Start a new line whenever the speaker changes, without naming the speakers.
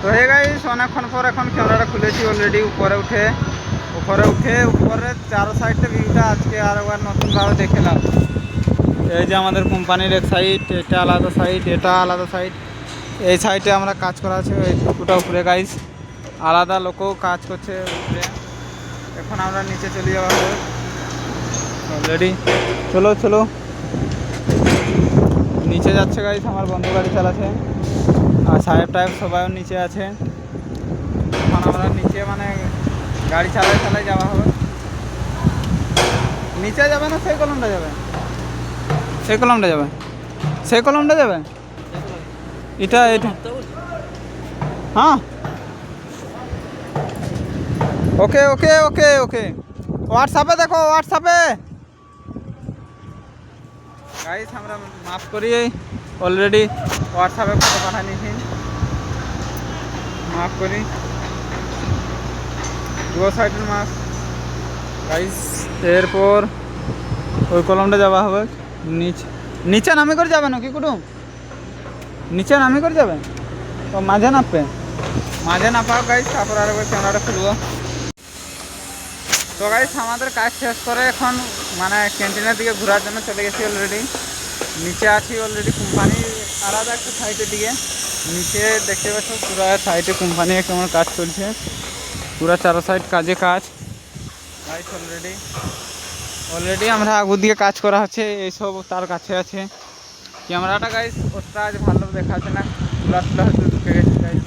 তো hey guys অনেকক্ষণ পর এখন ক্যামেরাটা খুলেছি অলরেডি উপরে উঠে উপরে চারো সাইডটা ভিউটা আজকে আর একবার নতুনভাবে দেখলাম। এই যে আমাদের কোম্পানির এক সাইড, এটা আলাদা সাইড, এটা আলাদা সাইড। এই সাইডে আমরা কাজ করা আছে এই টুকুটা উপরে গাইস, আলাদা লোকও কাজ করছে উপরে। এখন আমরা নিচে চলে যাওয়া হবে অলরেডি। চলো চলো নিচে যাচ্ছে গাইস, আমার বন্ধু গাড়ি চালাচ্ছে আর সাহেব টাহেব সবাইও নিচে আছে। এখন আমরা নিচে মানে গাড়ি চালাই যাওয়া হবে। নিচে যাবে না সেই কলমটা যাবে? সেই কলমটা যাবে, সেই কলমটা যাবে, এটা এটা হ্যাঁ ওকে ওকে ওকে ওকে হোয়াটসঅ্যাপে দেখো, হোয়াটসঅ্যাপে গাইস আমরা মাফ করি অলরেডি হোয়াটসঅ্যাপে ফটো পাঠিয়ে নিয়েছি, মাফ করি দু সাইডের মাছ গাইস। এরপর ওই কলমটা যাওয়া হবে নিচে, নিচে নামে করে যাবে না কি কুটুম, নিচে নামে করে যাবে তো মাঝে নামবে, মাঝে নাপাও গাইস। তারপর আরেকবার ক্যামেরাটা খুলবো। তো গাইস আমাদের কাজ শেষ করে এখন মানে ক্যান্টিনের দিকে ঘোরার জন্য চলে গেছি অলরেডি। নিচে আছি অলরেডি কোম্পানি আলাদা একটা সাইডের দিকে। নিচে দেখতে পাচ্ছ পুরো সাইডে কোম্পানি কেমন কাজ চলছে, পুরো চারো সাইড কাজে কাজ গাইস। অলরেডি আমরা আগুর দিকে কাজ করা হচ্ছে, এইসব তার কাছে আছে। ক্যামেরাটা গাইস ওটা আজ ভালো দেখাচ্ছে না, তুলা হয়তো ঢুকে গেছে গাইস।